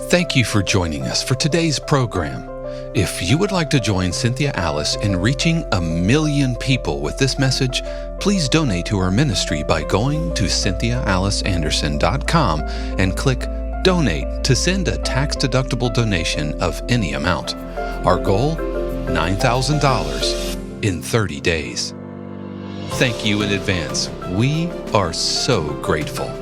Thank you for joining us for today's program. If you would like to join Cynthia Alice in reaching 1 million people with this message, please donate to our ministry by going to CynthiaAliceAnderson.com and click Donate to send a tax-deductible donation of any amount. Our goal, $9,000 in 30 days. Thank you in advance. We are so grateful.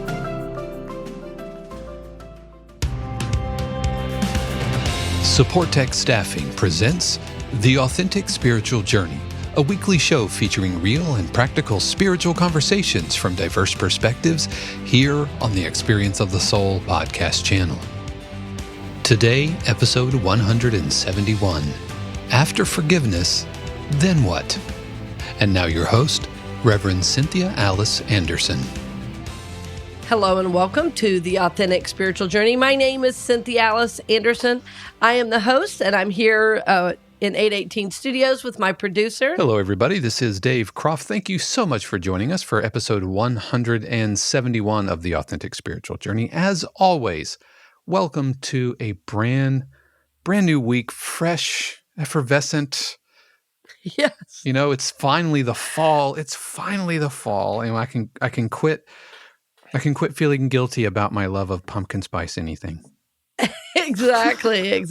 Supportek Staffing presents The Authentic Spiritual Journey, a weekly show featuring real and practical spiritual conversations from diverse perspectives here on the Experience of the Soul podcast channel. Today, episode 171, After Forgiveness, Then What? And now your host, Reverend Cynthia Alice Anderson. Hello and welcome to The Authentic Spiritual Journey. My name is Cynthia Alice Anderson. I am the host, and I'm here in 818 Studios with my producer. Hello, everybody. This is Dave Croft. Thank you so much for joining us for episode 171 of The Authentic Spiritual Journey. As always, welcome to a brand new week, fresh, effervescent. Yes. You know, it's finally the fall. It's finally the fall, and I can quit feeling guilty about my love of pumpkin spice anything. Exactly.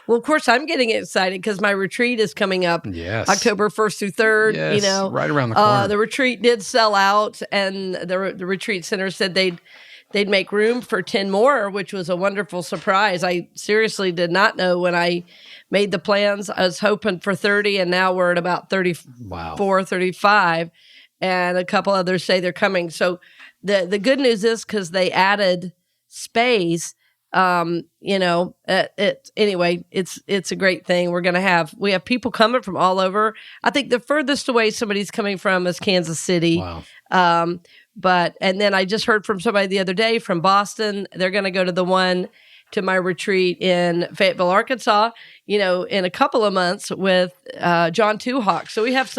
Well, of course, I'm getting excited because my retreat is coming up. Yes. October 1st through 3rd. Yes, you know, right around the corner. The retreat did sell out, and the retreat center said they'd make room for 10 more, which was a wonderful surprise. I seriously did not know when I made the plans. I was hoping for 30, and now we're at about 34, 35, and a couple others say they're coming. So the good news is because they added space, anyway, it's a great thing. We have people coming from all over. I think the furthest away somebody's coming from is Kansas City. Wow. And then I just heard from somebody the other day from Boston. They're going to go to the one to my retreat in Fayetteville, Arkansas, in a couple of months with John Tuhawk. So we have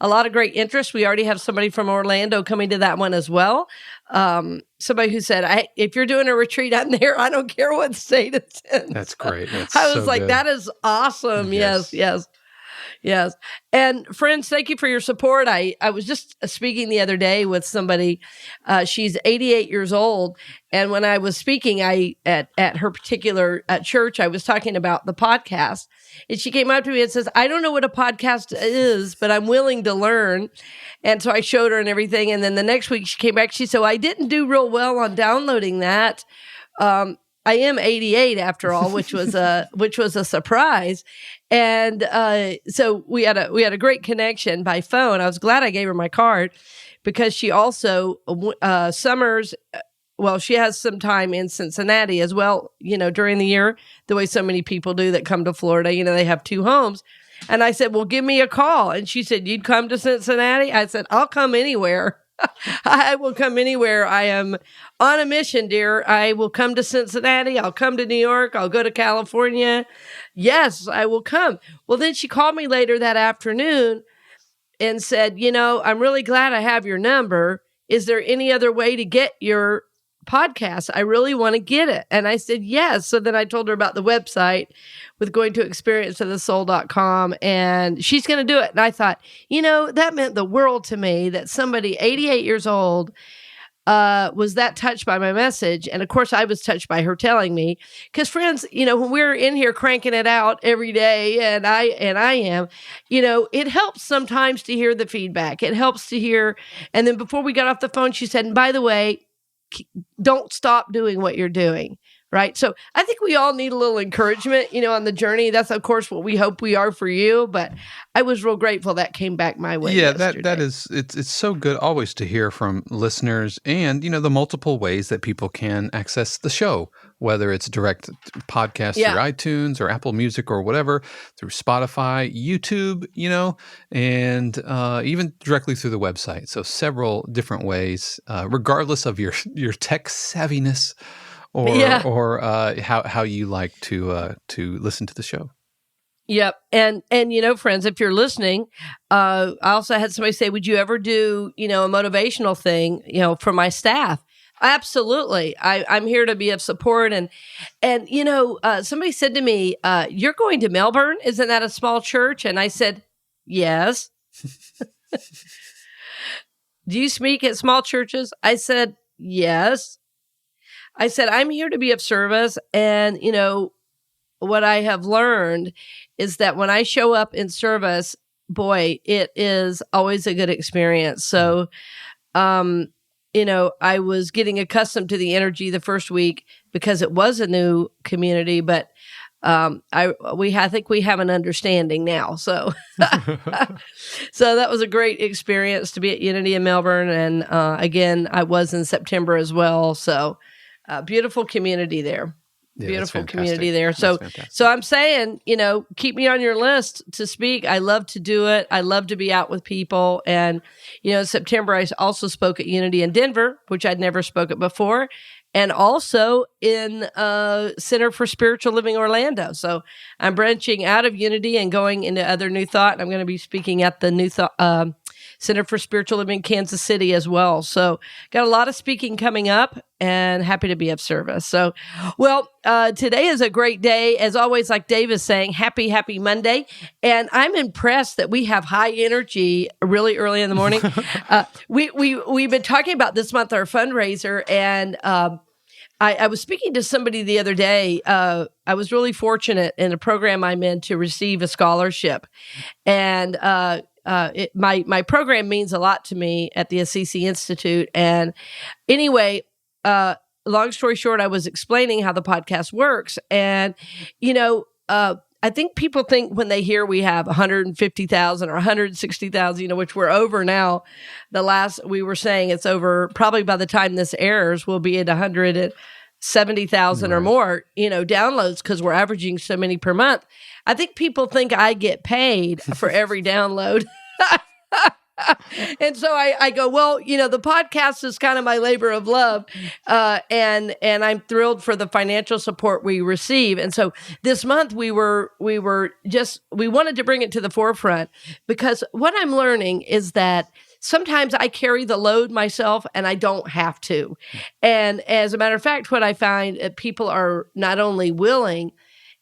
a lot of great interest. We already have somebody from Orlando coming to that one as well. Somebody who said, if you're doing a retreat, I'm there. I don't care what state it's in. That's great. I was like, good. That is awesome. Yes. And friends, thank you for your support. I was just speaking the other day with somebody. She's 88 years old. And when I was speaking, at her particular church, I was talking about the podcast. And she came up to me and says, I don't know what a podcast is, but I'm willing to learn. And so I showed her and everything. And then the next week she came back. She said, I didn't do real well on downloading that. I am 88 after all, which was a surprise. And so we had a great connection by phone. I was glad I gave her my card because she also summers. Well, she has some time in Cincinnati as well, during the year, the way so many people do that come to Florida. They have 2 homes. And I said, well, give me a call. And she said, you'd come to Cincinnati? I said, I'll come anywhere. I will come anywhere. I am on a mission, dear. I will come to Cincinnati. I'll come to New York. I'll go to California. Yes, I will come. Well, then she called me later that afternoon and said, I'm really glad I have your number. Is there any other way to get your podcast? I really want to get it. And I said, yes. So then I told her about the website with going to experienceofthesoul.com, and she's going to do it. And I thought, that meant the world to me that somebody 88 years old was that touched by my message. And of course, I was touched by her telling me, because friends, when we're in here cranking it out every day, and I am, it helps sometimes to hear the feedback. It helps to hear. And then before we got off the phone, she said, and by the way, don't stop doing what you're doing. Right. So I think we all need a little encouragement, on the journey. That's, of course, what we hope we are for you. But I was real grateful that came back my way. Yeah, that is, it's so good always to hear from listeners and, the multiple ways that people can access the show, whether it's direct podcast through iTunes or Apple Music or whatever, through Spotify, YouTube, and even directly through the website. So several different ways, regardless of your tech savviness. Or how you like to listen to the show. Yep. And friends, if you're listening, I also had somebody say, would you ever do, a motivational thing, for my staff? Absolutely. I'm here to be of support. And somebody said to me, you're going to Melbourne? Isn't that a small church? And I said, yes. Do you speak at small churches? I said, yes. I said, I'm here to be of service. And, what I have learned is that when I show up in service, boy, it is always a good experience. So, I was getting accustomed to the energy the first week because it was a new community, but I think we have an understanding now. So, so that was a great experience to be at Unity in Melbourne. And again, I was in September as well. So, beautiful community there. Yeah, beautiful community there. So I'm saying, keep me on your list to speak. I love to do it. I love to be out with people. And, in September, I also spoke at Unity in Denver, which I'd never spoken before, and also in Center for Spiritual Living Orlando. So I'm branching out of Unity and going into other New Thought. I'm going to be speaking at the New Thought Center for Spiritual Living Kansas City as well. So got a lot of speaking coming up and happy to be of service. So, today is a great day. As always, like Dave is saying, happy Monday. And I'm impressed that we have high energy really early in the morning. We've been talking about this month, our fundraiser, and I was speaking to somebody the other day. I was really fortunate in a program I'm in to receive a scholarship. And my program means a lot to me at the Assisi Institute. And anyway, long story short, I was explaining how the podcast works. And, I think people think when they hear we have 150,000 or 160,000, which we're over now. We were saying it's over, probably by the time this airs, we'll be at 170,000 or more, downloads, because we're averaging so many per month. I think people think I get paid for every download. And so I go, the podcast is kind of my labor of love. And I'm thrilled for the financial support we receive. And so this month we wanted to bring it to the forefront, because what I'm learning is that sometimes I carry the load myself and I don't have to. And as a matter of fact, what I find, people are not only willing,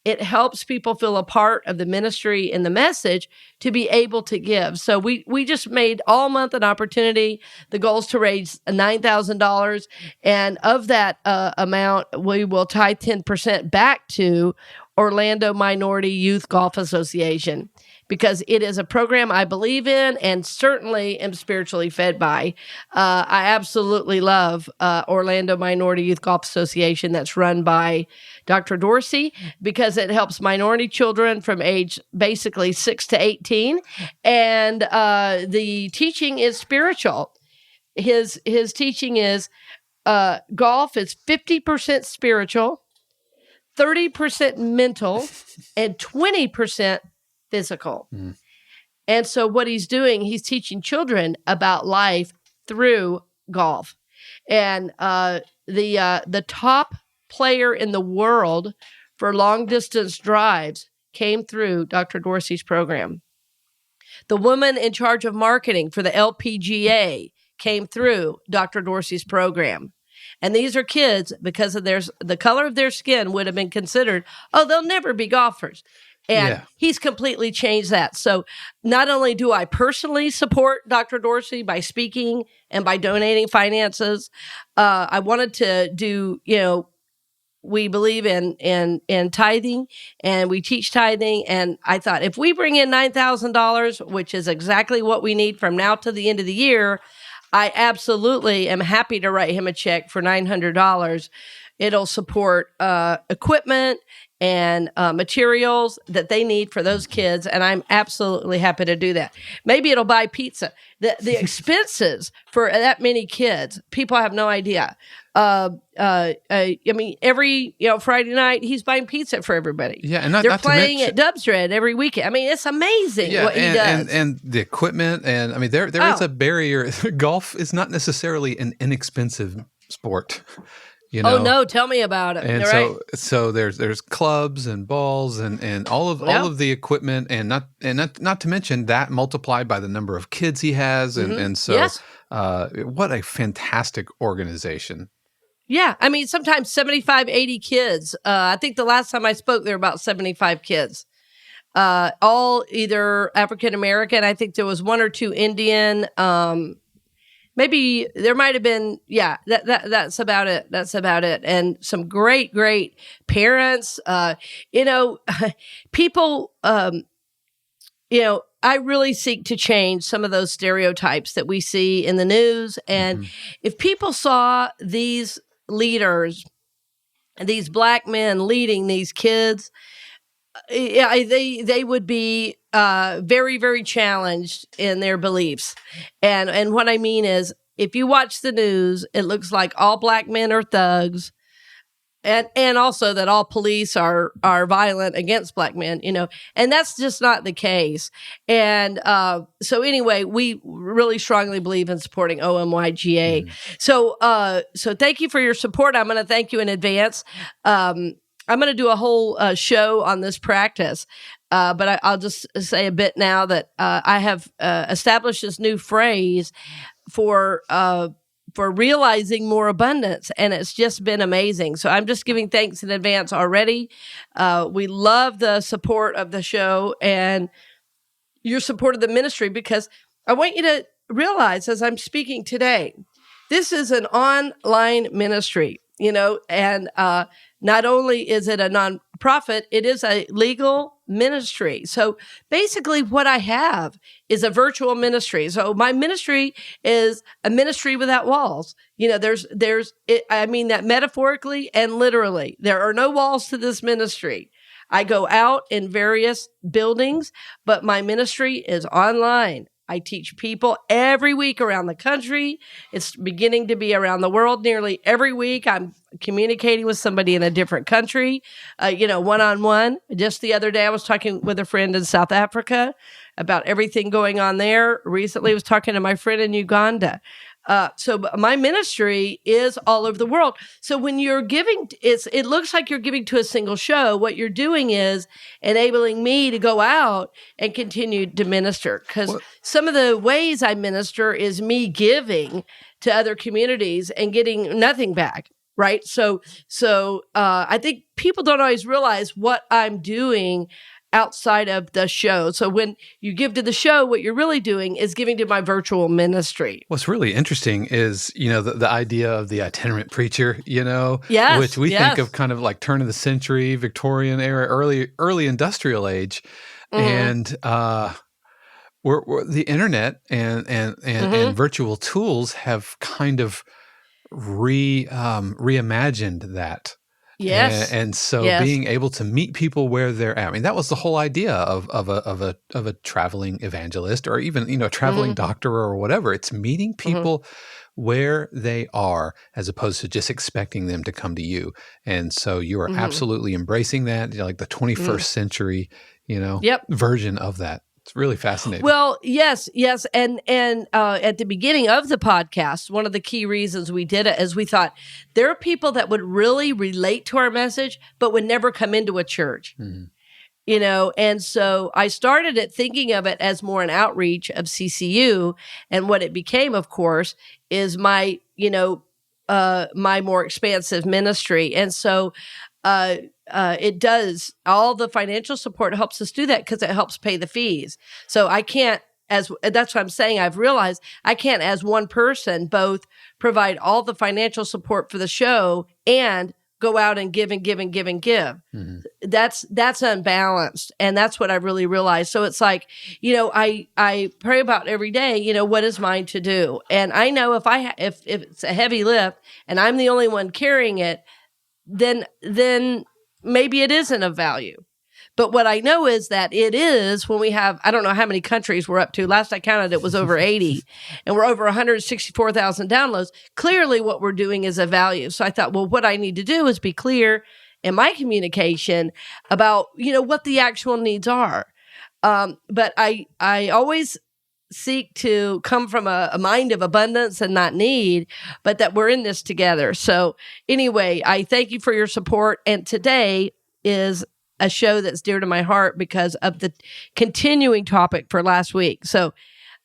it helps people feel a part of the ministry and the message to be able to give. So we just made all month an opportunity. The goal is to raise $9,000. And of that amount, we will tie 10% back to Orlando Minority Youth Golf Association, because it is a program I believe in and certainly am spiritually fed by. I absolutely love Orlando Minority Youth Golf Association, that's run by Dr. Dorsey, because it helps minority children from age basically 6 to 18. And the teaching is spiritual. His teaching is golf is 50% spiritual, 30% mental, and 20% physical. Mm. And so what he's doing, he's teaching children about life through golf. And the top player in the world for long distance drives came through Dr. Dorsey's program. The woman in charge of marketing for the LPGA came through Dr. Dorsey's program. And these are kids, because of the color of their skin would have been considered, they'll never be golfers. And he's completely changed that. So not only do I personally support Dr. Dorsey by speaking and by donating finances, I wanted to do, we believe in tithing, and we teach tithing. And I thought, if we bring in $9,000, which is exactly what we need from now to the end of the year, I absolutely am happy to write him a check for $900. It'll support equipment and materials that they need for those kids, and I'm absolutely happy to do that. Maybe it'll buy pizza. The expenses for that many kids, people have no idea. Every Friday night he's buying pizza for everybody. Yeah, and they're playing at Dub's Red every weekend. I mean, it's amazing what he does. And the equipment, and there is a barrier. Golf is not necessarily an inexpensive sport. Oh no! Tell me about it. And so there's clubs and balls and all of the equipment, and not to mention that multiplied by the number of kids he has, and so what a fantastic organization. Yeah. I mean, sometimes 75, 80 kids. I think the last time I spoke, there were about 75 kids. All either African American. I think there was one or two Indian. Maybe there might have been. Yeah, that's about it. That's about it. And some great parents. People. I really seek to change some of those stereotypes that we see in the news. And if people saw these leaders, these Black men leading these kids, they would be very, very challenged in their beliefs. And what I mean is, if you watch the news, it looks like all Black men are thugs. And also that all police are violent against Black men, and that's just not the case. And so anyway, we really strongly believe in supporting OMYGA. So thank you for your support. I'm going to thank you in advance. I'm going to do a whole show on this practice, but I'll just say a bit now that I have established this new phrase for realizing more abundance. And it's just been amazing. So I'm just giving thanks in advance already. We love the support of the show and your support of the ministry, because I want you to realize, as I'm speaking today, this is an online ministry, and not only is it a nonprofit, it is a legal ministry. So basically what I have is a virtual ministry. So my ministry is a ministry without walls. I mean that metaphorically and literally. There are no walls to this ministry. I go out in various buildings, but my ministry is online. I teach people every week around the country. It's beginning to be around the world. Nearly every week, I'm communicating with somebody in a different country, one-on-one. Just the other day, I was talking with a friend in South Africa about everything going on there. Recently, I was talking to my friend in Uganda. So my ministry is all over the world. So when you're giving, it looks like you're giving to a single show. What you're doing is enabling me to go out and continue to minister. Because some of the ways I minister is me giving to other communities and getting nothing back. Right. So I think people don't always realize what I'm doing outside of the show. So when you give to the show, what you're really doing is giving to my virtual ministry. What's really interesting is, the idea of the itinerant preacher, Yes, which we think of kind of like turn of the century, Victorian era, early industrial age. And we're the internet and virtual tools have kind of reimagined that. Yes. And so being able to meet people where they're at. I mean, that was the whole idea of a traveling evangelist, or even, a traveling doctor or whatever. It's meeting people where they are, as opposed to just expecting them to come to you. And so you are absolutely embracing that, like the 21st century, version of that. It's really fascinating. Well, yes. And at the beginning of the podcast, one of the key reasons we did it is we thought there are people that would really relate to our message, but would never come into a church. And so I started it thinking of it as more an outreach of CCU. And what it became, of course, is my more expansive ministry. And so it does, all the financial support helps us do that because it helps pay the fees. So I can't, that's what I'm saying, I've realized I can't, as one person, both provide all the financial support for the show and go out and give and give and give and give. That's unbalanced. And that's what I really realized. So it's like, I pray about every day, what is mine to do? And I know if it's a heavy lift and I'm the only one carrying it, then maybe it isn't of value. But what I know is that it is when we have, I don't know how many countries we're up to. Last I counted, it was over 80, and we're over 164,000 downloads. Clearly what we're doing is of value. So I thought, well, what I need to do is be clear in my communication about, what the actual needs are. But I always seek to come from a mind of abundance and not need, but that we're in this together. So anyway, I thank you for your support. And today is a show that's dear to my heart because of the continuing topic for last week. So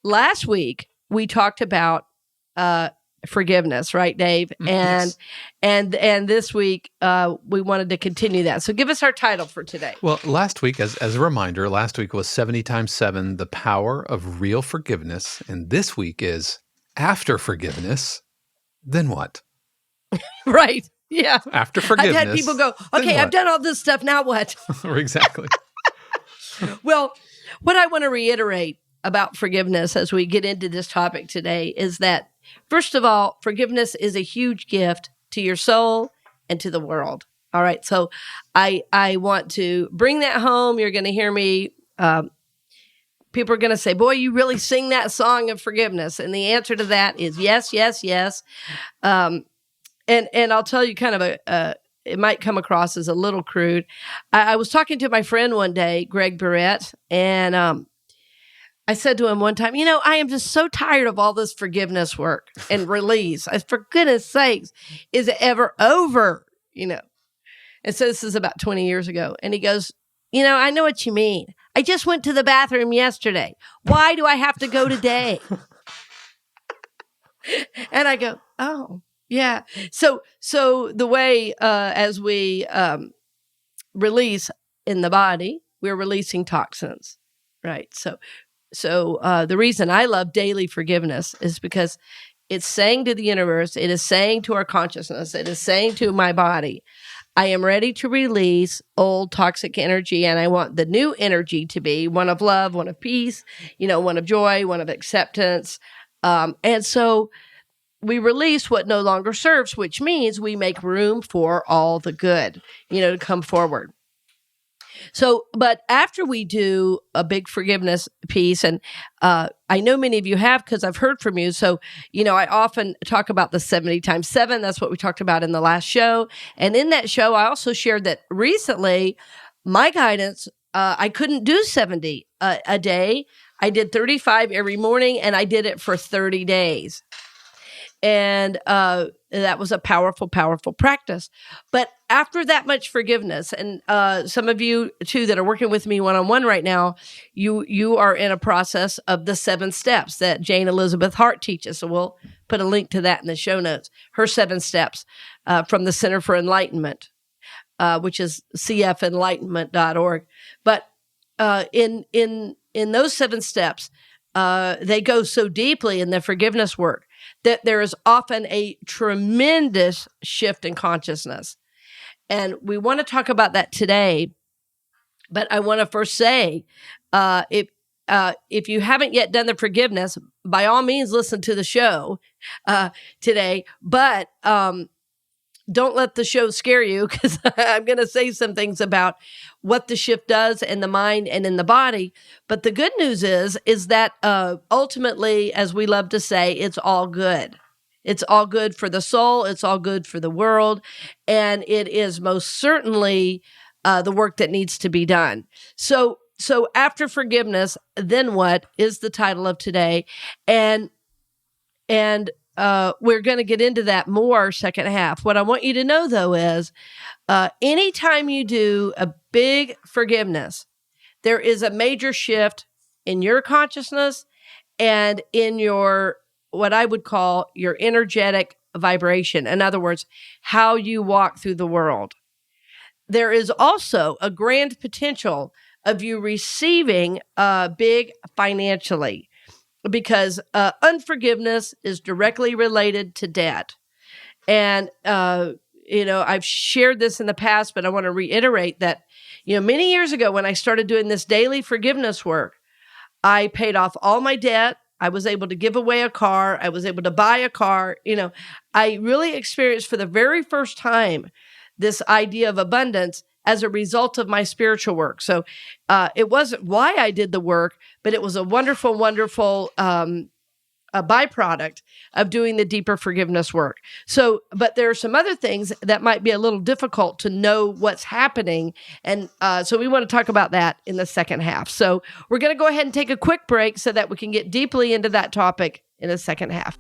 last week we talked about forgiveness, right, Dave? Yes. And this week we wanted to continue that. So give us our title for today. Well, last week, as a reminder, last week was 70 times 7, the power of real forgiveness. And this week is after forgiveness, then what? Right. Yeah. After forgiveness. I've had people go, okay, I've done all this stuff. Now what? Exactly. Well, what I want to reiterate about forgiveness as we get into this topic today is that, first of all, forgiveness is a huge gift to your soul and to the world. All right. So I want to bring that home. You're going to hear me. People are going to say, boy, you really sing that song of forgiveness. And the answer to that is yes, yes, yes. And I'll tell you kind of it might come across as a little crude. I was talking to my friend one day, Greg Barrett, and I said to him one time, I am just so tired of all this forgiveness work and release. For goodness sakes, is it ever over? And so this is about 20 years ago. And he goes, I know what you mean. I just went to the bathroom yesterday. Why do I have to go today? And I go, oh, yeah. So the way as we release in the body, we're releasing toxins, right? So the reason I love daily forgiveness is because it's saying to the universe, it is saying to our consciousness, it is saying to my body, I am ready to release old toxic energy, and I want the new energy to be one of love, one of peace, one of joy, one of acceptance. And so we release what no longer serves, which means we make room for all the good, to come forward. So, but after we do a big forgiveness piece, and I know many of you have because I've heard from you. So, I often talk about the 70 times 7. That's what we talked about in the last show. And in that show, I also shared that recently my guidance, I couldn't do 70 a day. I did 35 every morning, and I did it for 30 days. And that was a powerful, powerful practice. But after that much forgiveness, and some of you too that are working with me one-on-one right now, you are in a process of the 7 steps that Jane Elizabeth Hart teaches. So we'll put a link to that in the show notes. Her 7 steps from the Center for Enlightenment, which is cfenlightenment.org. But in those 7 steps, they go so deeply in the forgiveness work that there is often a tremendous shift in consciousness. And we want to talk about that today. But I want to first say, if you haven't yet done the forgiveness, by all means, listen to the show today. But don't let the show scare you, because I'm going to say some things about what the shift does in the mind and in the body. But the good news is that ultimately, as we love to say, it's all good. It's all good for the soul. It's all good for the world. And it is most certainly the work that needs to be done. So after forgiveness, then what is the title of today? And we're going to get into that more second half. What I want you to know, though, is anytime you do a big forgiveness, there is a major shift in your consciousness and in your, what I would call your energetic vibration. In other words, how you walk through the world. There is also a grand potential of you receiving big financially, because unforgiveness is directly related to debt. And, I've shared this in the past, but I want to reiterate that, many years ago when I started doing this daily forgiveness work, I paid off all my debt. I was able to give away a car. I was able to buy a car. I really experienced for the very first time this idea of abundance as a result of my spiritual work. So it wasn't why I did the work, but it was a wonderful, wonderful a byproduct of doing the deeper forgiveness work. So, but there are some other things that might be a little difficult to know what's happening. And so we want to talk about that in the second half. So we're going to go ahead and take a quick break so that we can get deeply into that topic in the second half.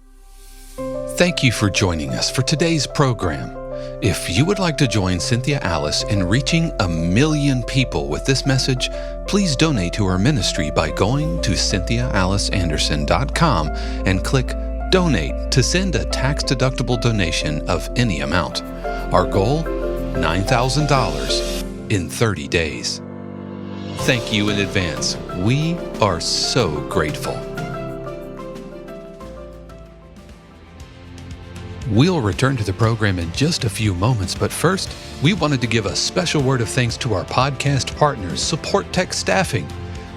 Thank you for joining us for today's program. If you would like to join Cynthia Alice in reaching 1 million people with this message, please donate to her ministry by going to CynthiaAliceAnderson.com and click Donate to send a tax-deductible donation of any amount. Our goal, $9,000 in 30 days. Thank you in advance. We are so grateful. We'll return to the program in just a few moments, but first, we wanted to give a special word of thanks to our podcast partners, Supportek Staffing.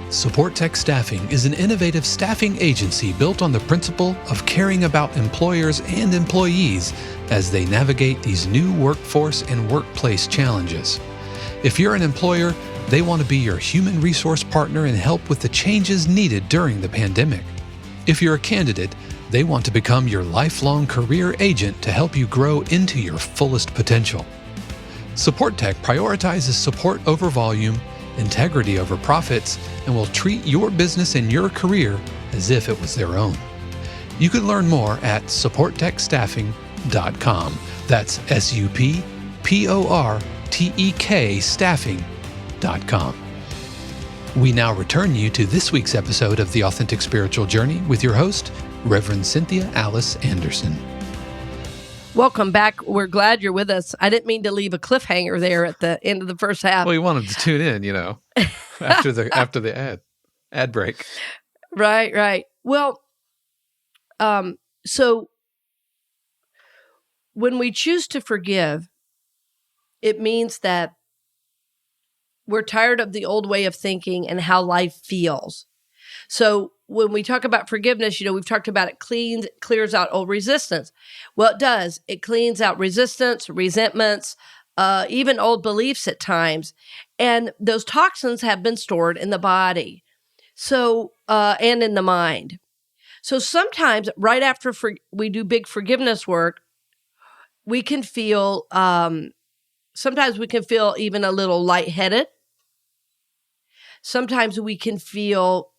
Supportek Staffing is an innovative staffing agency built on the principle of caring about employers and employees as they navigate these new workforce and workplace challenges. If you're an employer, they want to be your human resource partner and help with the changes needed during the pandemic. If you're a candidate, they want to become your lifelong career agent to help you grow into your fullest potential. Supportek prioritizes support over volume, integrity over profits, and will treat your business and your career as if it was their own. You can learn more at supportekstaffing.com. That's SUPPORTEK staffing.com. We now return you to this week's episode of The Authentic Spiritual Journey with your host, Reverend Cynthia Alice Anderson. Welcome back. We're glad you're with us. I didn't mean to leave a cliffhanger there at the end of the first half. Well, you wanted to tune in, after the ad break. Right. Well, so when we choose to forgive, it means that we're tired of the old way of thinking and how life feels. So when we talk about forgiveness, we've talked about it clears out old resistance. Well, it does. It cleans out resistance, resentments, even old beliefs at times. And those toxins have been stored in the body, and in the mind. So sometimes right after we do big forgiveness work, we can feel, sometimes we can feel even a little lightheaded. Sometimes we can feel,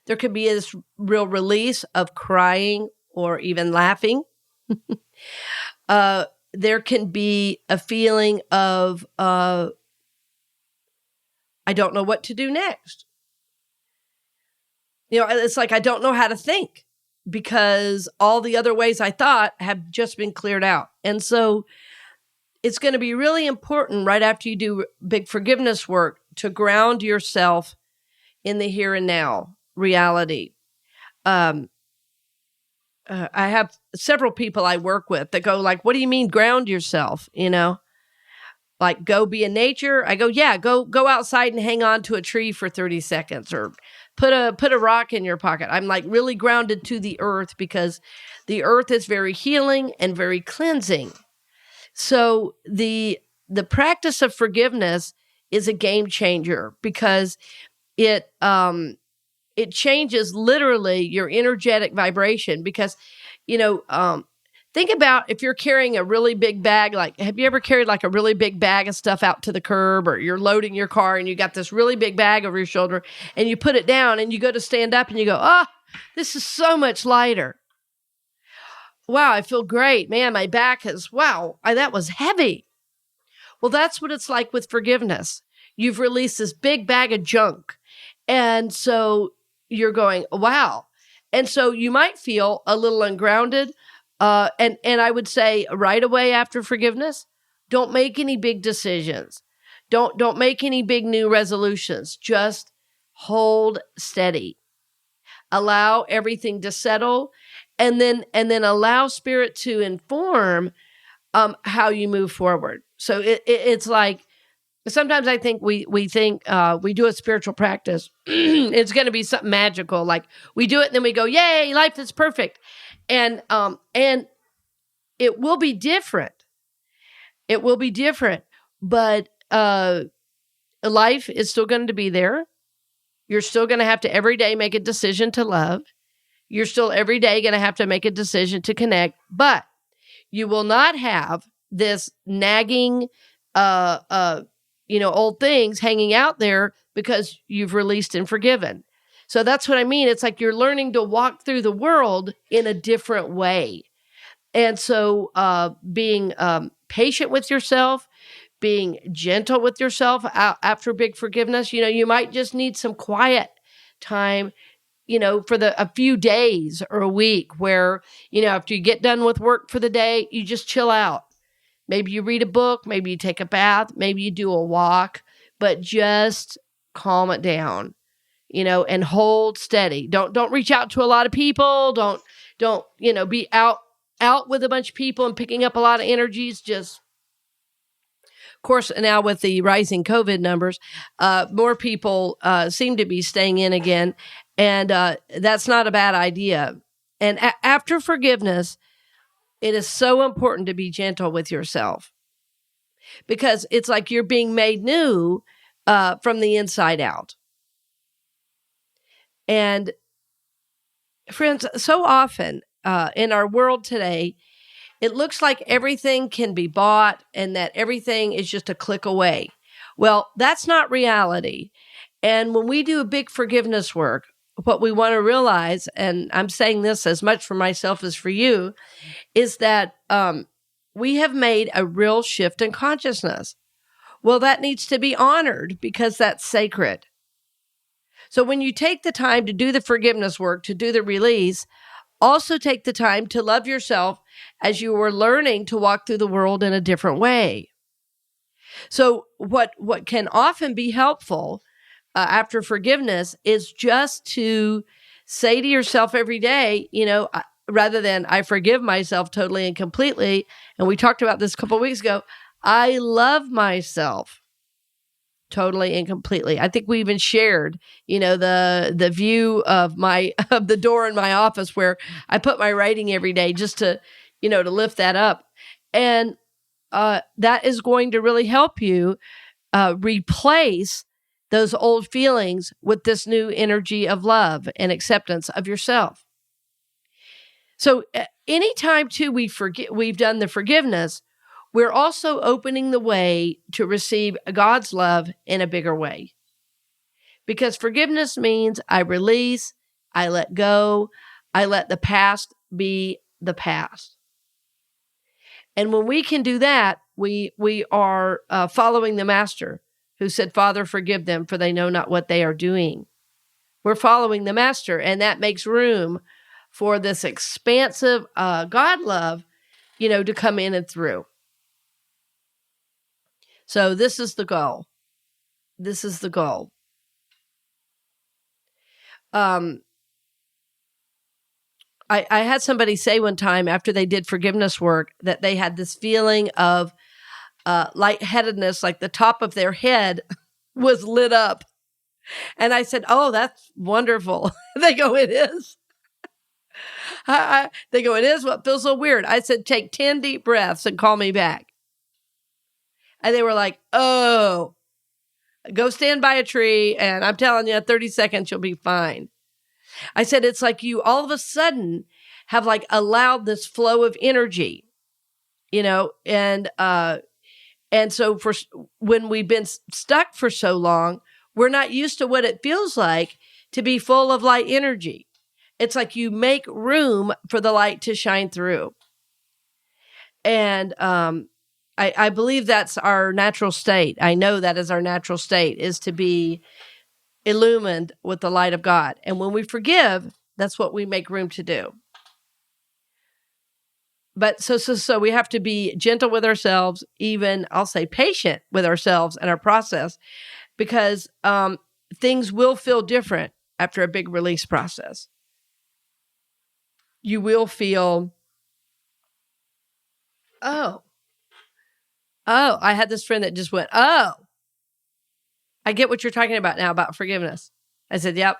there could be this real release of crying or even laughing. There can be a feeling of, I don't know what to do next. It's like I don't know how to think because all the other ways I thought have just been cleared out. And so it's going to be really important right after you do big forgiveness work to ground yourself in the here and now reality. I have several people I work with that go like, what do you mean ground yourself? Like go be in nature. I go, yeah, go outside and hang on to a tree for 30 seconds or put a rock in your pocket. I'm like really grounded to the earth because the earth is very healing and very cleansing. So the practice of forgiveness is a game changer because it changes literally your energetic vibration because, think about if you're carrying a really big bag, like, have you ever carried like a really big bag of stuff out to the curb or you're loading your car and you got this really big bag over your shoulder and you put it down and you go to stand up and you go, oh, this is so much lighter. Wow, I feel great. Man, my back that was heavy. Well, that's what it's like with forgiveness. You've released this big bag of junk. And so you're going, wow. And so you might feel a little ungrounded. And I would say right away after forgiveness, don't make any big decisions. Don't make any big new resolutions. Just hold steady. Allow everything to settle and then allow spirit to inform how you move forward. So it's like, sometimes I think we think we do a spiritual practice. It's going to be something magical. Like we do it and then we go, yay, life is perfect. And it will be different. It will be different, but life is still going to be there. You're still going to have to every day make a decision to love. You're still every day going to have to make a decision to connect, but you will not have this nagging, old things hanging out there because you've released and forgiven. So that's what I mean. It's like you're learning to walk through the world in a different way. And so being patient with yourself, being gentle with yourself after big forgiveness, you might just need some quiet time, for a few days or a week where, after you get done with work for the day, you just chill out. Maybe you read a book, maybe you take a bath, maybe you do a walk, but just calm it down, and hold steady. Don't reach out to a lot of people. Don't, be out with a bunch of people and picking up a lot of energies. Just, of course, now with the rising COVID numbers, more people seem to be staying in again. And that's not a bad idea. And after forgiveness, it is so important to be gentle with yourself, because it's like you're being made new from the inside out. And friends, so often in our world today, it looks like everything can be bought and that everything is just a click away. Well, that's not reality. And when we do a big forgiveness work, what we want to realize, and I'm saying this as much for myself as for you, is that we have made a real shift in consciousness. Well, that needs to be honored because that's sacred. So when you take the time to do the forgiveness work, to do the release, also take the time to love yourself as you were learning to walk through the world in a different way. So what can often be helpful after forgiveness is just to say to yourself every day, rather than I forgive myself totally and completely, and we talked about this a couple of weeks ago, I love myself totally and completely. I think we even shared, the view of the door in my office where I put my writing every day just to, to lift that up. And that is going to really help you replace those old feelings with this new energy of love and acceptance of yourself. So anytime too we've done the forgiveness, we're also opening the way to receive God's love in a bigger way. Because forgiveness means I release, I let go, I let the past be the past. And when we can do that, we are following the Master, who said, Father, forgive them, for they know not what they are doing. We're following the Master, and that makes room for this expansive God love, to come in and through. So this is the goal. This is the goal. I had somebody say one time after they did forgiveness work that they had this feeling of lightheadedness, like the top of their head was lit up. And I said, oh, that's wonderful. They go, it is. They go, it is what feels so weird. I said, take 10 deep breaths and call me back. And they were like, oh, go stand by a tree. And I'm telling you, 30 seconds, you'll be fine. I said, it's like you all of a sudden have like allowed this flow of energy, and so when we've been stuck for so long, we're not used to what it feels like to be full of light energy. It's like you make room for the light to shine through. And I believe that's our natural state. I know that is our natural state, is to be illumined with the light of God. And when we forgive, that's what we make room to do. But so we have to be gentle with ourselves, even I'll say patient with ourselves and our process, because things will feel different after a big release process. You will feel, oh, I had this friend that just went, oh, I get what you're talking about now about forgiveness. I said, yep.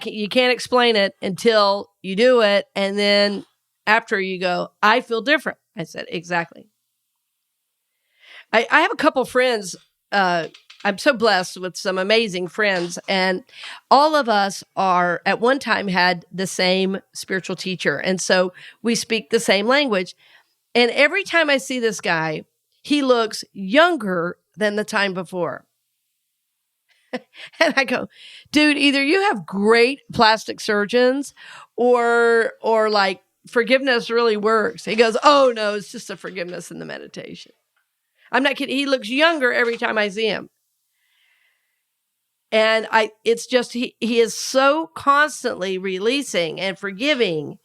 You can't explain it until you do it. And then after you go, I feel different. I said, exactly. I have a couple friends. I'm so blessed with some amazing friends. And all of us at one time had the same spiritual teacher. And so we speak the same language. And every time I see this guy, he looks younger than the time before. And I go, dude, either you have great plastic surgeons or like forgiveness really works. He goes, oh no, it's just the forgiveness and the meditation. I'm not kidding. He looks younger every time I see him. And it's just, he is so constantly releasing and forgiving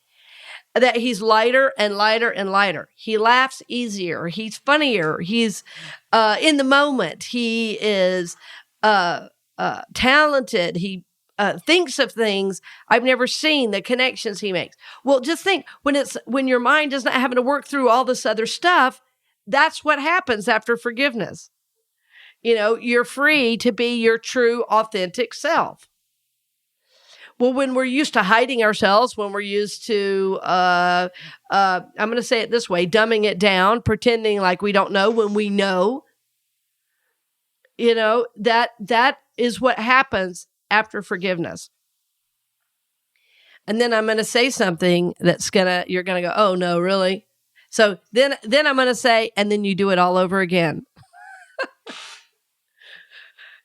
that he's lighter and lighter and lighter. He laughs easier. He's funnier. He's in the moment. He is talented. He thinks of things I've never seen, the connections he makes. Well, just think, when your mind is not having to work through all this other stuff, that's what happens after forgiveness. You're free to be your true, authentic self. Well, when we're used to hiding ourselves, when we're used to, I'm going to say it this way, dumbing it down, pretending like we don't know when we know, that is what happens after forgiveness. And then I'm going to say something you're going to go, oh no, really? So then I'm going to say, and then you do it all over again.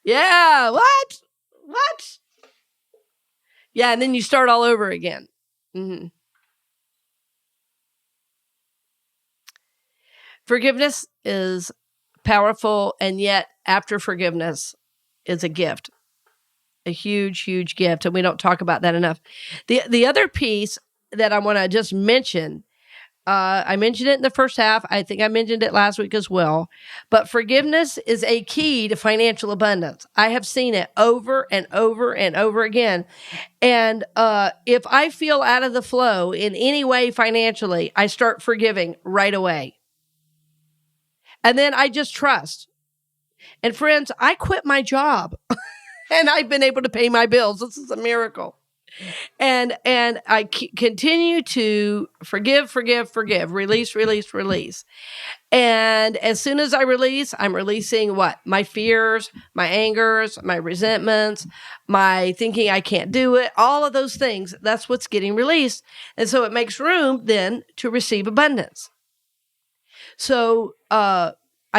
Yeah. What? Yeah. And then you start all over again. Mm-hmm. Forgiveness is powerful. And yet after forgiveness is a gift, a huge, huge gift. And we don't talk about that enough. The other piece that I want to just mention, I mentioned it in the first half. I think I mentioned it last week as well. But forgiveness is a key to financial abundance. I have seen it over and over and over again. And if I feel out of the flow in any way financially, I start forgiving right away. And then I just trust. And friends, I quit my job and I've been able to pay my bills. This is a miracle. And I continue to forgive, release. And as soon as I release, I'm releasing what? My fears, my angers, my resentments, my thinking I can't do it, all of those things. That's what's getting released. And so it makes room then to receive abundance. So I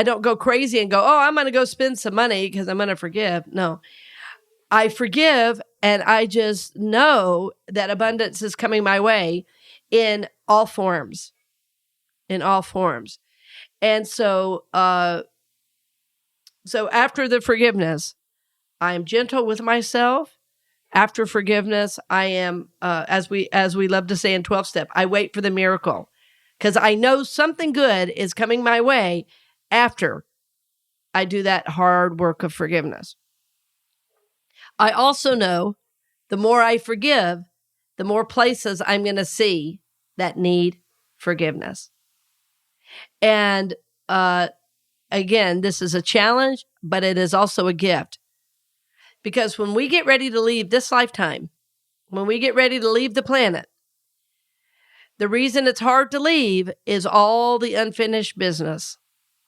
don't go crazy and go, oh, I'm going to go spend some money because I'm going to forgive. No. I forgive, and I just know that abundance is coming my way in all forms. And so after the forgiveness, I am gentle with myself. After forgiveness, I am, as we love to say in 12-step, I wait for the miracle because I know something good is coming my way after I do that hard work of forgiveness. I also know the more I forgive, the more places I'm going to see that need forgiveness. And again, this is a challenge, but it is also a gift. Because when we get ready to leave this lifetime, when we get ready to leave the planet, the reason it's hard to leave is all the unfinished business.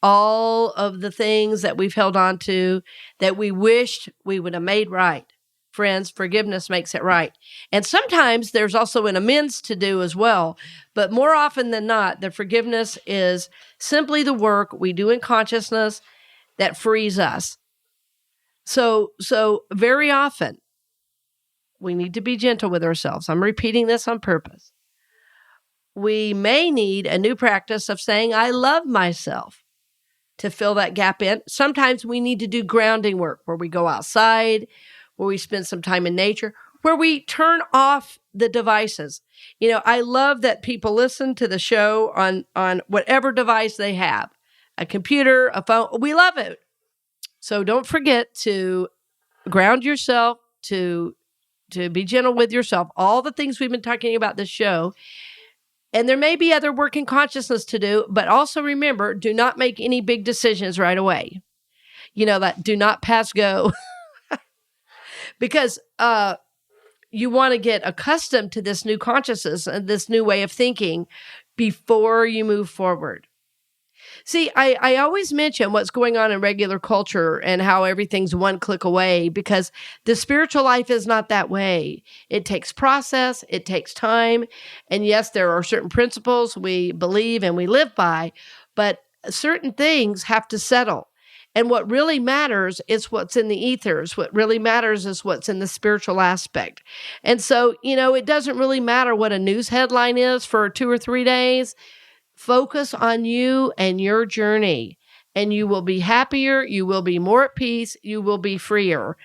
All of the things that we've held on to that we wished we would have made right. Friends, forgiveness makes it right. And sometimes there's also an amends to do as well. But more often than not, the forgiveness is simply the work we do in consciousness that frees us. So very often, we need to be gentle with ourselves. I'm repeating this on purpose. We may need a new practice of saying, I love myself, to fill that gap in. Sometimes we need to do grounding work where we go outside, where we spend some time in nature, where we turn off the devices. I love that people listen to the show on whatever device they have, a computer, a phone. We love it. So don't forget to ground yourself, to be gentle with yourself, all the things we've been talking about this show. And there may be other work in consciousness to do, but also remember, do not make any big decisions right away. That do not pass go. Because you want to get accustomed to this new consciousness and this new way of thinking before you move forward. See, I always mention what's going on in regular culture and how everything's one click away because the spiritual life is not that way. It takes process, it takes time. And yes, there are certain principles we believe and we live by, but certain things have to settle. And what really matters is what's in the ethers. What really matters is what's in the spiritual aspect. And so, it doesn't really matter what a news headline is for 2 or 3 days. Focus on you and your journey, and you will be happier. You will be more at peace. You will be freer.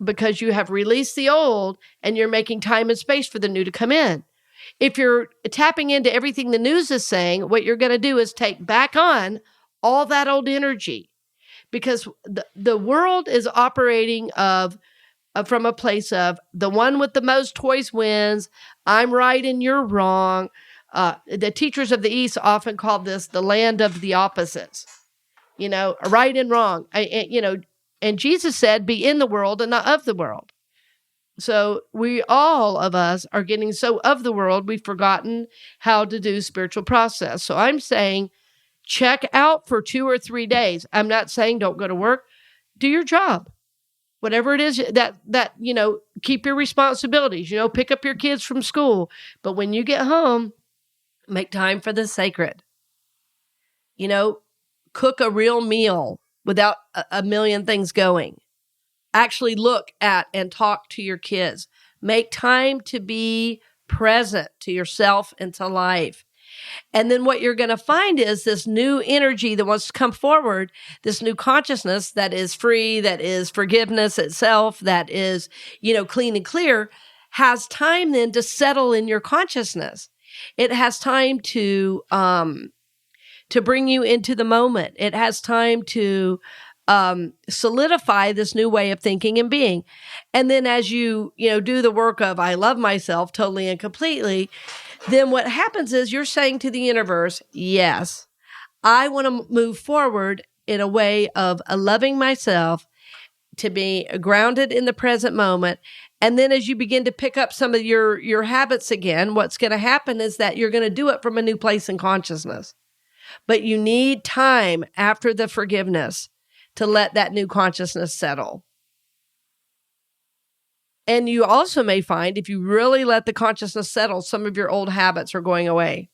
because you have released the old and you're making time and space for the new to come in. If you're tapping into everything the news is saying, what you're going to do is take back on all that old energy, because the world is operating from a place of the one with the most toys wins. I'm right and you're wrong. The teachers of the East often call this the land of the opposites, right and wrong. And Jesus said, be in the world and not of the world. So all of us are getting so of the world, we've forgotten how to do spiritual process. So I'm saying, check out for 2 or 3 days. I'm not saying don't go to work. Do your job. Whatever it is that keep your responsibilities, pick up your kids from school. But when you get home, make time for the sacred. Cook a real meal without a million things going. Actually look at and talk to your kids. Make time to be present to yourself and to life. And then what you're going to find is this new energy that wants to come forward, this new consciousness that is free, that is forgiveness itself, that is, clean and clear, has time then to settle in your consciousness. It has time to bring you into the moment. It has time to solidify this new way of thinking and being. And then as you do the work of, I love myself totally and completely, then what happens is you're saying to the universe, yes, I want to move forward in a way of loving myself, to be grounded in the present moment. And then as you begin to pick up some of your habits again, what's going to happen is that you're going to do it from a new place in consciousness. But you need time after the forgiveness to let that new consciousness settle. And you also may find, if you really let the consciousness settle, some of your old habits are going away.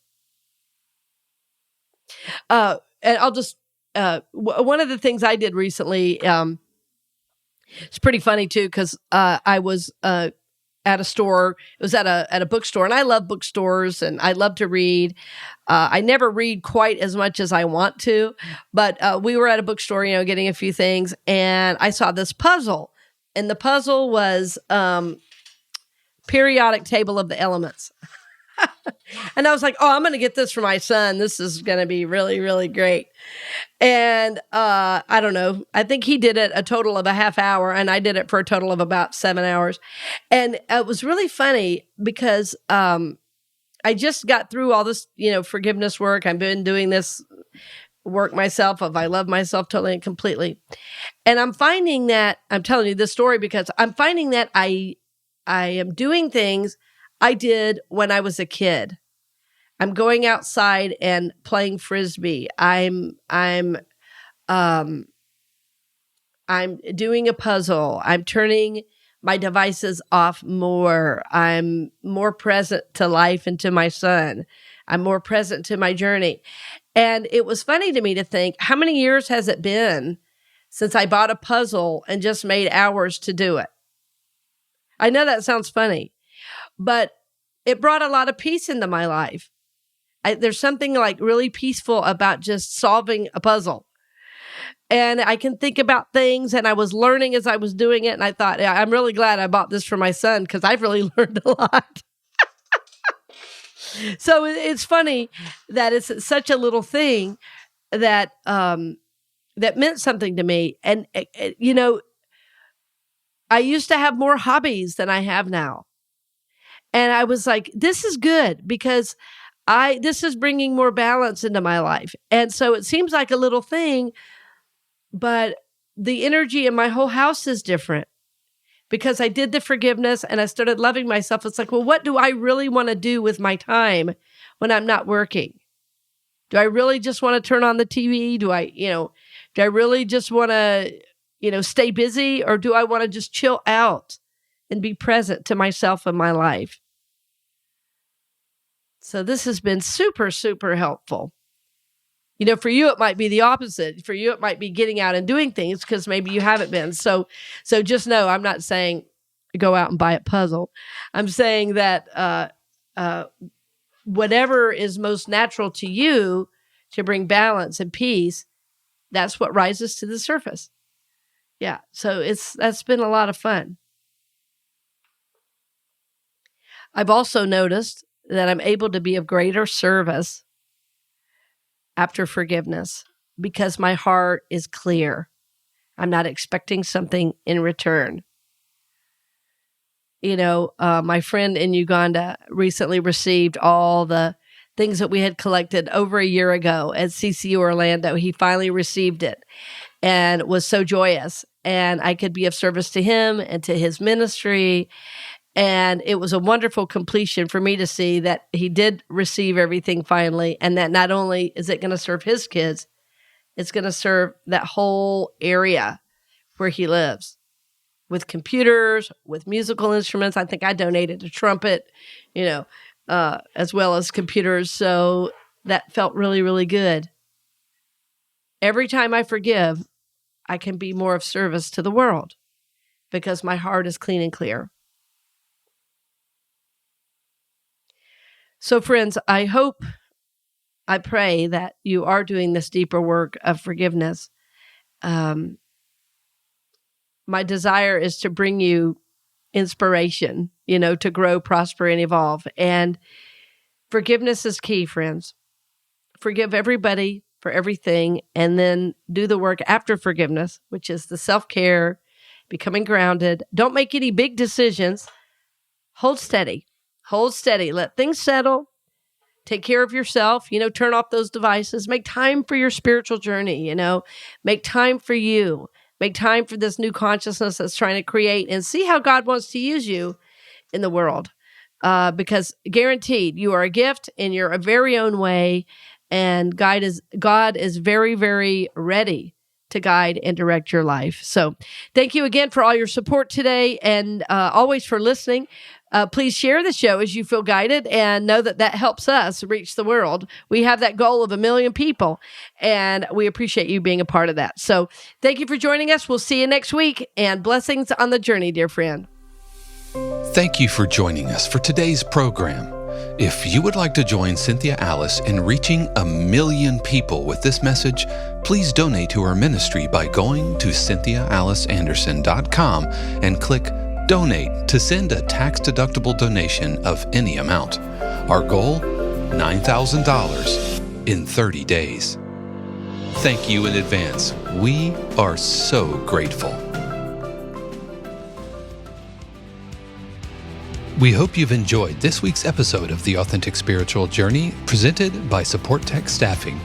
And I'll just, one of the things I did recently, it's pretty funny too, because I was at a store. It was at a bookstore, and I love bookstores and I love to read. I never read quite as much as I want to, but we were at a bookstore, getting a few things, and I saw this puzzle, and the puzzle was periodic table of the elements. And I was like, oh, I'm going to get this for my son. This is going to be really, really great. And I don't know. I think he did it a total of a half hour, and I did it for a total of about 7 hours. And it was really funny because I just got through all this, forgiveness work. I've been doing this work myself of I love myself totally and completely. And I'm finding that, I'm telling you this story because I'm finding that I am doing things I did when I was a kid. I'm going outside and playing Frisbee. I'm doing a puzzle. I'm turning my devices off more. I'm more present to life and to my son. I'm more present to my journey. And it was funny to me to think, how many years has it been since I bought a puzzle and just made hours to do it? I know that sounds funny, but it brought a lot of peace into my life. There's something like really peaceful about just solving a puzzle. And I can think about things, and I was learning as I was doing it. And I thought, yeah, I'm really glad I bought this for my son because I've really learned a lot. So it's funny that it's such a little thing that that meant something to me. And, I used to have more hobbies than I have now. And I was like, this is good because this is bringing more balance into my life. And so it seems like a little thing, but the energy in my whole house is different because I did the forgiveness and I started loving myself. It's like, well, what do I really want to do with my time when I'm not working? Do I really just want to turn on the TV? Do I really just want to, stay busy, or do I want to just chill out and be present to myself and my life? So this has been super, super helpful. For you, it might be the opposite. For you, it might be getting out and doing things because maybe you haven't been. So just know, I'm not saying go out and buy a puzzle. I'm saying that whatever is most natural to you to bring balance and peace, that's what rises to the surface. Yeah. So that's been a lot of fun. I've also noticed that I'm able to be of greater service after forgiveness because my heart is clear. I'm not expecting something in return. My friend in Uganda recently received all the things that we had collected over a year ago at CCU Orlando. He finally received it and was so joyous. And I could be of service to him and to his ministry. And it was a wonderful completion for me to see that he did receive everything finally, and that not only is it going to serve his kids, it's going to serve that whole area where he lives with computers, with musical instruments. I think I donated a trumpet, as well as computers. So that felt really, really good. Every time I forgive, I can be more of service to the world because my heart is clean and clear. So friends, I pray that you are doing this deeper work of forgiveness. My desire is to bring you inspiration, to grow, prosper, and evolve. And forgiveness is key, friends. Forgive everybody for everything, and then do the work after forgiveness, which is the self-care, becoming grounded. Don't make any big decisions. Hold steady. Let things settle. Take care of yourself, turn off those devices. Make time for your spiritual journey, make time for you. Make time for this new consciousness that's trying to create, and see how God wants to use you in the world. Because guaranteed, you are a gift in your very own way, and God is very, very ready to guide and direct your life. So thank you again for all your support today, and always for listening. Please share the show as you feel guided, and know that helps us reach the world. We have that goal of 1 million people, and we appreciate you being a part of that. So thank you for joining us. We'll see you next week, and blessings on the journey, dear friend. Thank you for joining us for today's program. If you would like to join Cynthia Alice in reaching 1 million people with this message, please donate to our ministry by going to CynthiaAliceAnderson.com and click Donate to send a tax-deductible donation of any amount. Our goal, $9,000 in 30 days. Thank you in advance. We are so grateful. We hope you've enjoyed this week's episode of The Authentic Spiritual Journey, presented by Supportek Staffing.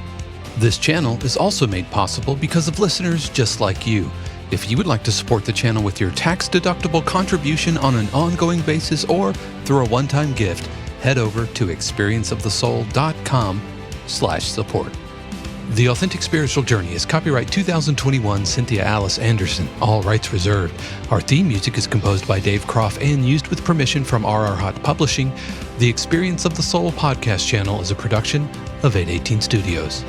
This channel is also made possible because of listeners just like you. If you would like to support the channel with your tax-deductible contribution on an ongoing basis or through a one-time gift, head over to experienceofthesoul.com/support. The Authentic Spiritual Journey is copyright 2021 Cynthia Alice Anderson, all rights reserved. Our theme music is composed by Dave Croft and used with permission from RR Hot Publishing. The Experience of the Soul podcast channel is a production of 818 Studios.